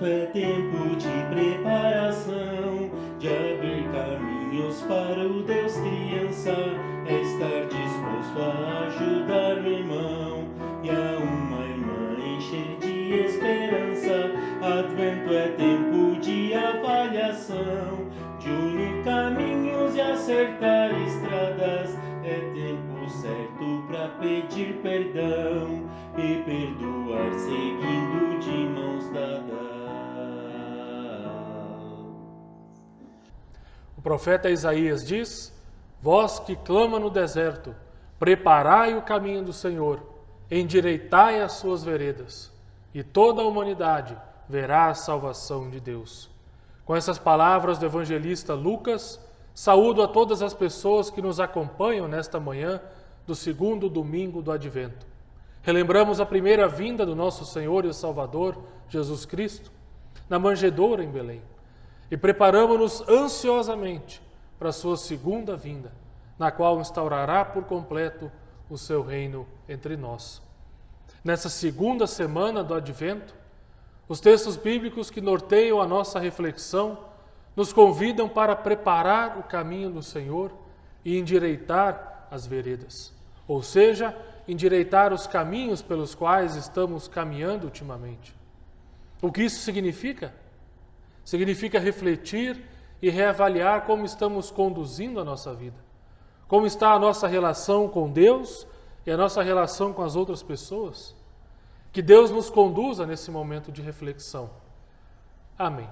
Advento é tempo de preparação, de abrir caminhos para o Deus criança, é estar disposto a ajudar o irmão e a uma irmã encher de esperança. Advento é tempo de avaliação, de unir caminhos e acertar estradas, é tempo certo para pedir perdão e perdoar seguindo de mãos dadas. O profeta Isaías diz: Vós que clama no deserto, preparai o caminho do Senhor, endireitai as suas veredas, e toda a humanidade verá a salvação de Deus. Com essas palavras do evangelista Lucas, saúdo a todas as pessoas que nos acompanham nesta manhã do segundo domingo do Advento. Relembramos a primeira vinda do nosso Senhor e Salvador, Jesus Cristo, na manjedoura em Belém. E preparamos-nos ansiosamente para a sua segunda vinda, na qual instaurará por completo o seu reino entre nós. Nessa segunda semana do Advento, os textos bíblicos que norteiam a nossa reflexão nos convidam para preparar o caminho do Senhor e endireitar as veredas, ou seja, endireitar os caminhos pelos quais estamos caminhando ultimamente. O que isso significa? Significa refletir e reavaliar como estamos conduzindo a nossa vida, como está a nossa relação com Deus e a nossa relação com as outras pessoas. Que Deus nos conduza nesse momento de reflexão. Amém.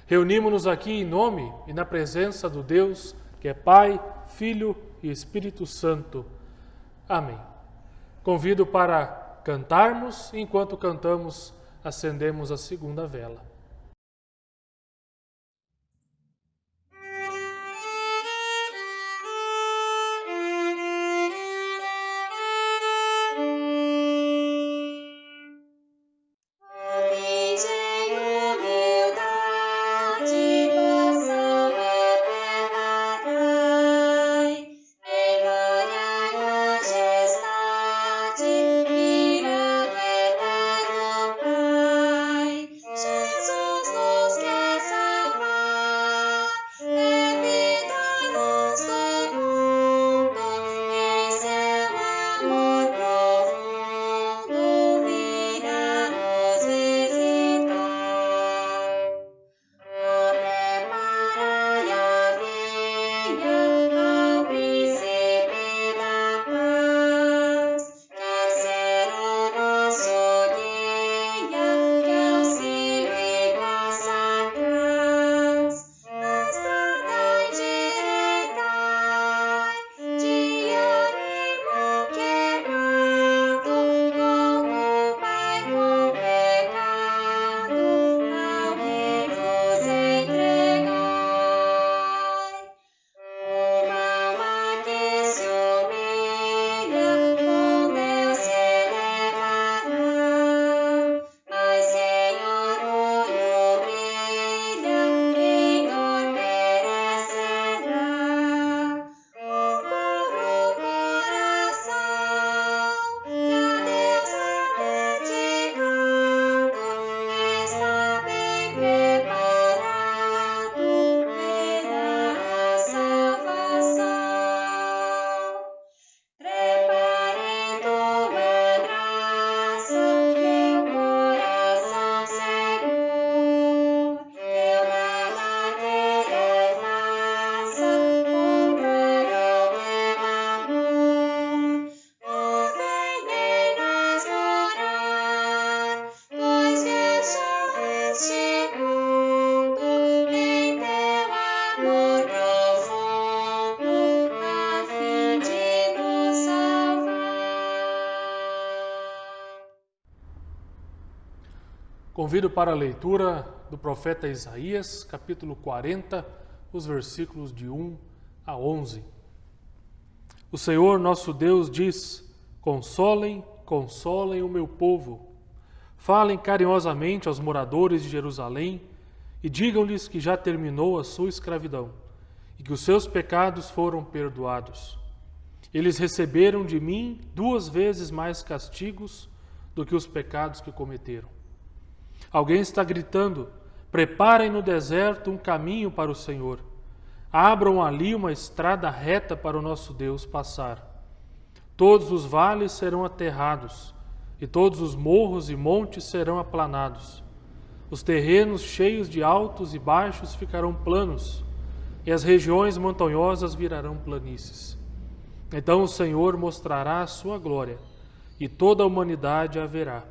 Reunimos-nos aqui em nome e na presença do Deus que é Pai, Filho e Espírito Santo. Amém. Convido para cantarmos e enquanto cantamos, acendemos a segunda vela. Convido para a leitura do profeta Isaías, capítulo 40, os versículos de 1 a 11. O Senhor nosso Deus diz: Consolem, consolem o meu povo. Falem carinhosamente aos moradores de Jerusalém e digam-lhes que já terminou a sua escravidão e que os seus pecados foram perdoados. Eles receberam de mim 2 vezes mais castigos do que os pecados que cometeram. Alguém está gritando: preparem no deserto um caminho para o Senhor. Abram ali uma estrada reta para o nosso Deus passar. Todos os vales serão aterrados, e todos os morros e montes serão aplanados. Os terrenos cheios de altos e baixos ficarão planos, e as regiões montanhosas virarão planícies. Então o Senhor mostrará a sua glória, e toda a humanidade a verá.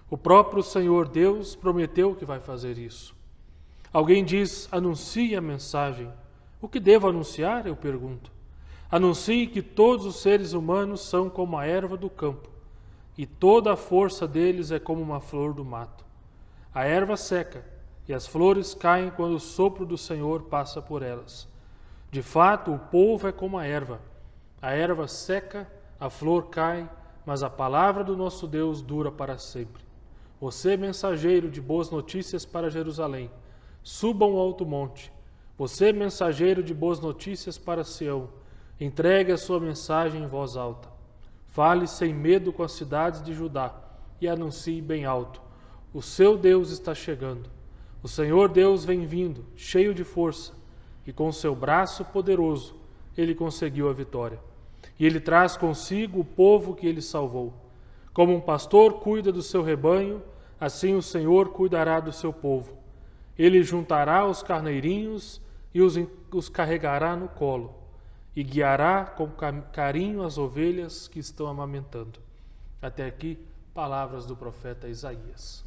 O próprio Senhor Deus prometeu que vai fazer isso. Alguém diz: anuncie a mensagem. O que devo anunciar? Eu pergunto. Anuncie que todos os seres humanos são como a erva do campo, e toda a força deles é como uma flor do mato. A erva seca, e as flores caem quando o sopro do Senhor passa por elas. De fato, o povo é como a erva seca, a flor cai, mas a palavra do nosso Deus dura para sempre. Você, mensageiro de boas notícias para Jerusalém, suba ao alto monte. Você, mensageiro de boas notícias para Sião, entregue a sua mensagem em voz alta. Fale sem medo com as cidades de Judá e anuncie bem alto: o seu Deus está chegando. O Senhor Deus vem vindo, cheio de força, e com seu braço poderoso ele conseguiu a vitória. E ele traz consigo o povo que ele salvou. Como um pastor cuida do seu rebanho, assim o Senhor cuidará do seu povo. Ele juntará os carneirinhos e os carregará no colo, e guiará com carinho as ovelhas que estão amamentando. Até aqui, palavras do profeta Isaías.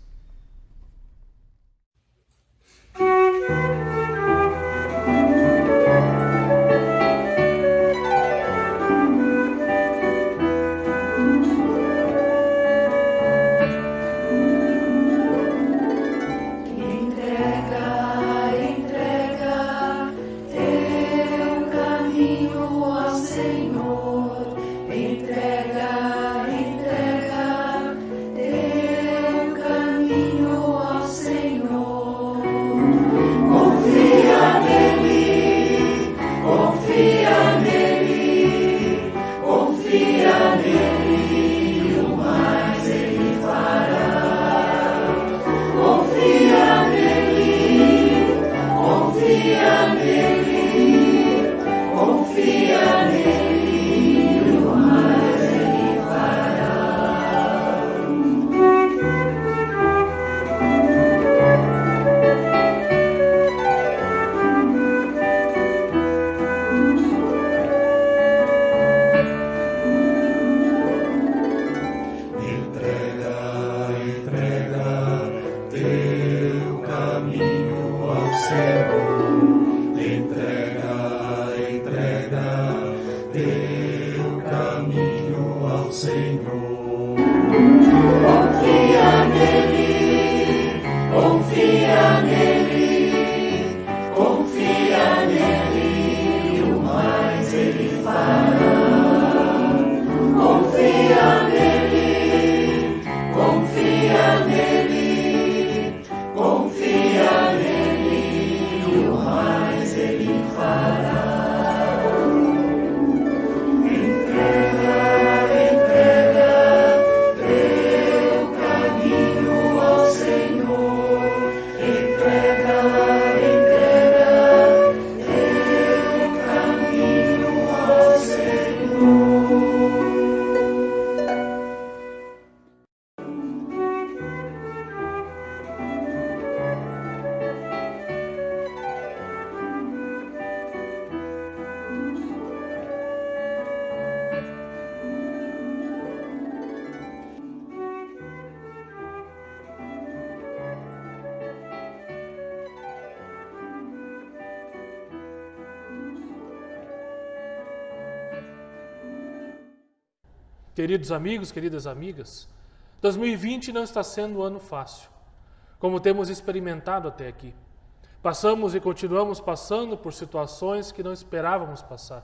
Queridos amigos, queridas amigas, 2020 não está sendo um ano fácil, como temos experimentado até aqui. Passamos e continuamos passando por situações que não esperávamos passar.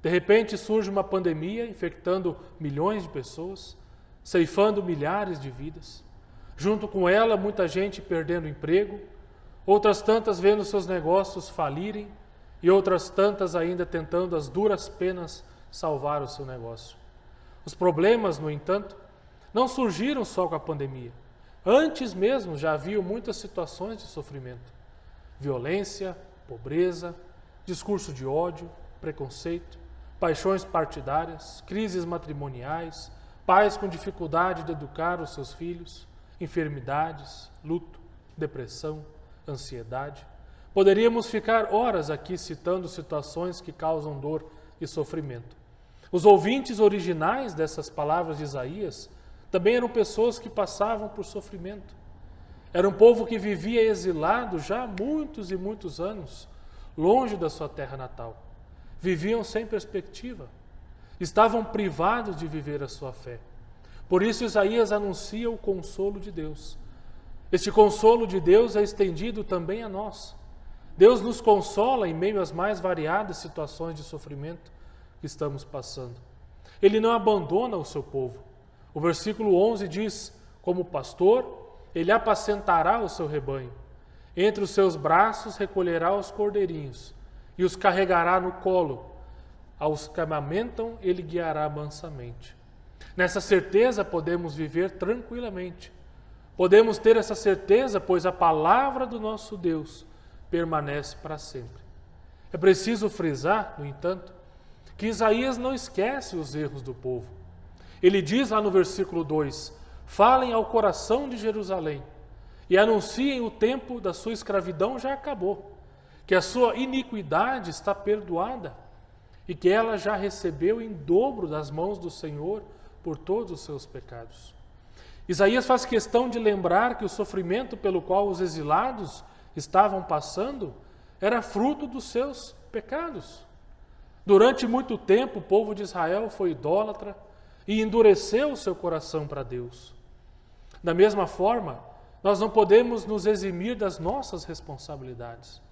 De repente surge uma pandemia infectando milhões de pessoas, ceifando milhares de vidas. Junto com ela, muita gente perdendo emprego, outras tantas vendo seus negócios falirem e outras tantas ainda tentando às duras penas salvar o seu negócio. Os problemas, no entanto, não surgiram só com a pandemia. Antes mesmo já haviam muitas situações de sofrimento. Violência, pobreza, discurso de ódio, preconceito, paixões partidárias, crises matrimoniais, pais com dificuldade de educar os seus filhos, enfermidades, luto, depressão, ansiedade. Poderíamos ficar horas aqui citando situações que causam dor e sofrimento. Os ouvintes originais dessas palavras de Isaías também eram pessoas que passavam por sofrimento. Era um povo que vivia exilado já há muitos e muitos anos, longe da sua terra natal. Viviam sem perspectiva. Estavam privados de viver a sua fé. Por isso Isaías anuncia o consolo de Deus. Este consolo de Deus é estendido também a nós. Deus nos consola em meio às mais variadas situações de sofrimento que estamos passando. Ele não abandona o seu povo. O versículo 11 diz: como pastor, ele apacentará o seu rebanho. Entre os seus braços recolherá os cordeirinhos e os carregará no colo. Aos que amamentam, ele guiará mansamente. Nessa certeza podemos viver tranquilamente. Podemos ter essa certeza, pois a palavra do nosso Deus permanece para sempre. É preciso frisar, no entanto, que Isaías não esquece os erros do povo. Ele diz lá no versículo 2: falem ao coração de Jerusalém e anunciem o tempo da sua escravidão já acabou, que a sua iniquidade está perdoada e que ela já recebeu em dobro das mãos do Senhor por todos os seus pecados. Isaías faz questão de lembrar que o sofrimento pelo qual os exilados estavam passando era fruto dos seus pecados. Durante muito tempo, o povo de Israel foi idólatra e endureceu o seu coração para Deus. Da mesma forma, nós não podemos nos eximir das nossas responsabilidades.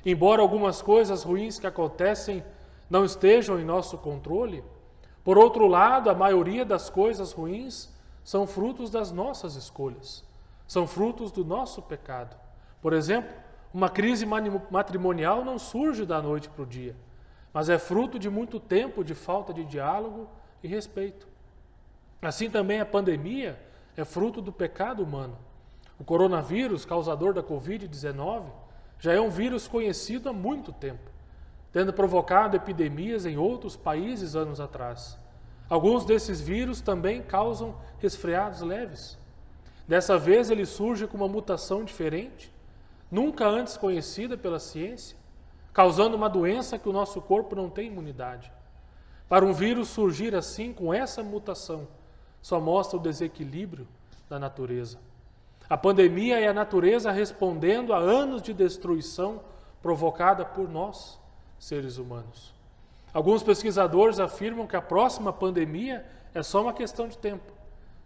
Embora algumas coisas ruins que acontecem não estejam em nosso controle, por outro lado, a maioria das coisas ruins são frutos das nossas escolhas, são frutos do nosso pecado. Por exemplo, uma crise matrimonial não surge da noite para o dia, mas é fruto de muito tempo de falta de diálogo e respeito. Assim também a pandemia é fruto do pecado humano. O coronavírus, causador da Covid-19, já é um vírus conhecido há muito tempo, tendo provocado epidemias em outros países anos atrás. Alguns desses vírus também causam resfriados leves. Dessa vez ele surge com uma mutação diferente, nunca antes conhecida pela ciência, causando uma doença que o nosso corpo não tem imunidade. Para um vírus surgir assim, com essa mutação, só mostra o desequilíbrio da natureza. A pandemia é a natureza respondendo a anos de destruição provocada por nós, seres humanos. Alguns pesquisadores afirmam que a próxima pandemia é só uma questão de tempo,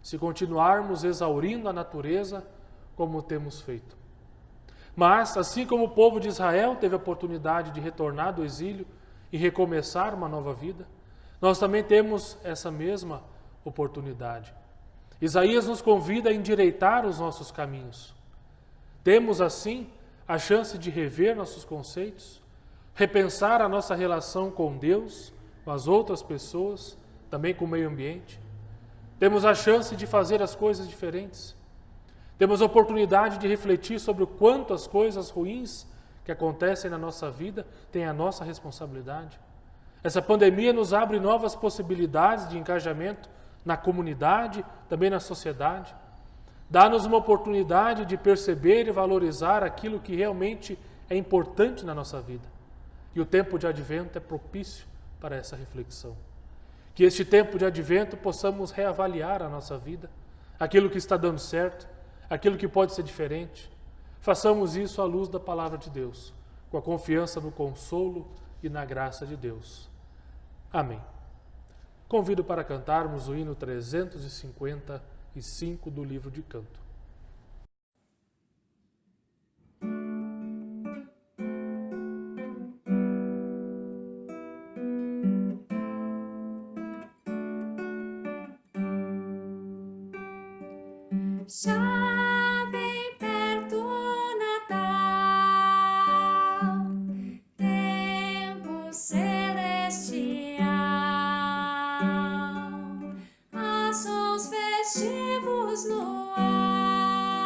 se continuarmos exaurindo a natureza como temos feito. Mas, assim como o povo de Israel teve a oportunidade de retornar do exílio e recomeçar uma nova vida, nós também temos essa mesma oportunidade. Isaías nos convida a endireitar os nossos caminhos. Temos, assim, a chance de rever nossos conceitos, repensar a nossa relação com Deus, com as outras pessoas, também com o meio ambiente. Temos a chance de fazer as coisas diferentes. Temos a oportunidade de refletir sobre o quanto as coisas ruins que acontecem na nossa vida têm a nossa responsabilidade. Essa pandemia nos abre novas possibilidades de engajamento na comunidade, também na sociedade. Dá-nos uma oportunidade de perceber e valorizar aquilo que realmente é importante na nossa vida. E o tempo de advento é propício para essa reflexão. Que este tempo de advento possamos reavaliar a nossa vida, aquilo que está dando certo, aquilo que pode ser diferente. Façamos isso à luz da palavra de Deus, com a confiança no consolo e na graça de Deus. Amém. Convido para cantarmos o hino 355 do livro de Canto. Já bem perto o Natal, tempo celestial, a sons festivos no ar.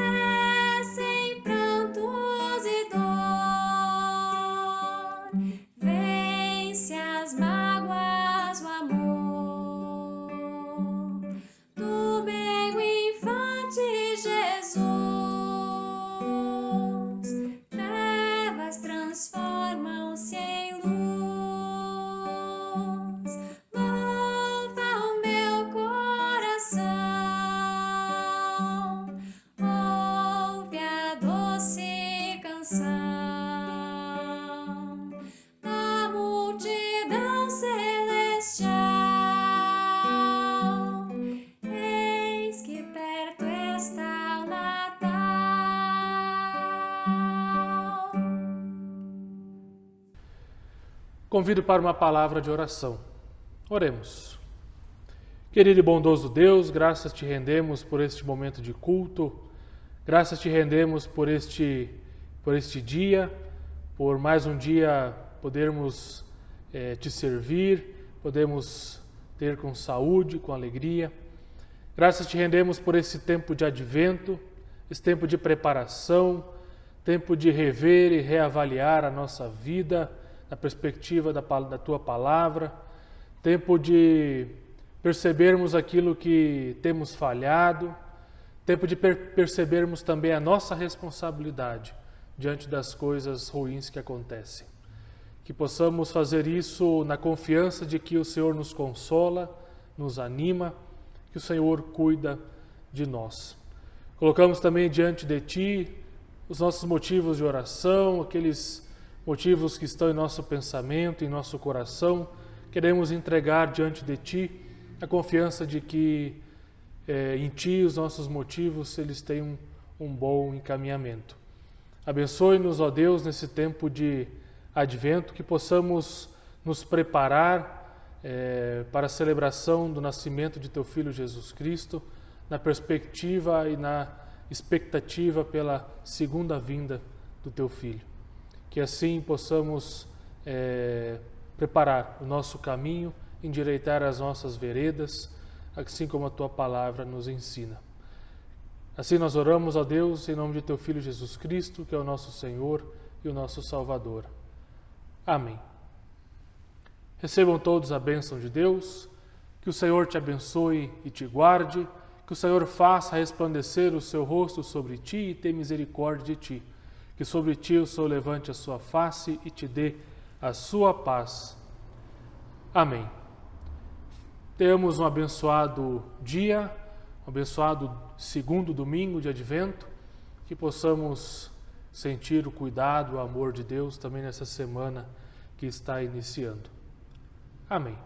cessem prantos e dor, vence as mágoas o amor do meu infante Jesus. Trevas transformam-se em luz. Louva o meu coração, ouve a doce canção da multidão celestial. Eis que perto está o Natal. Convido para uma palavra de oração. Oremos. Querido e bondoso Deus, graças te rendemos por este momento de culto, graças te rendemos por este dia, por mais um dia podermos te servir, podemos ter com saúde, com alegria. Graças te rendemos por esse tempo de advento, esse tempo de preparação, tempo de rever e reavaliar a nossa vida na perspectiva da tua palavra, tempo de percebermos aquilo que temos falhado, tempo de percebermos também a nossa responsabilidade diante das coisas ruins que acontecem. Que possamos fazer isso na confiança de que o Senhor nos consola, nos anima, que o Senhor cuida de nós. Colocamos também diante de Ti os nossos motivos de oração, aqueles motivos que estão em nosso pensamento, em nosso coração. Queremos entregar diante de Ti a confiança de que em Ti os nossos motivos eles têm um bom encaminhamento. Abençoe-nos, ó Deus, nesse tempo de advento, que possamos nos preparar para a celebração do nascimento de Teu Filho Jesus Cristo, na perspectiva e na expectativa pela segunda vinda do Teu Filho. Que assim possamos preparar o nosso caminho, endireitar as nossas veredas, assim como a Tua palavra nos ensina. Assim nós oramos a Deus em nome de Teu Filho Jesus Cristo, que é o nosso Senhor e o nosso Salvador. Amém. Recebam todos a bênção de Deus, que o Senhor te abençoe e te guarde, que o Senhor faça resplandecer o seu rosto sobre ti e tenha misericórdia de ti, que sobre ti o Senhor levante a sua face e te dê a sua paz. Amém. Tenhamos um abençoado dia, um abençoado segundo domingo de Advento, que possamos sentir o cuidado, o amor de Deus também nessa semana que está iniciando. Amém.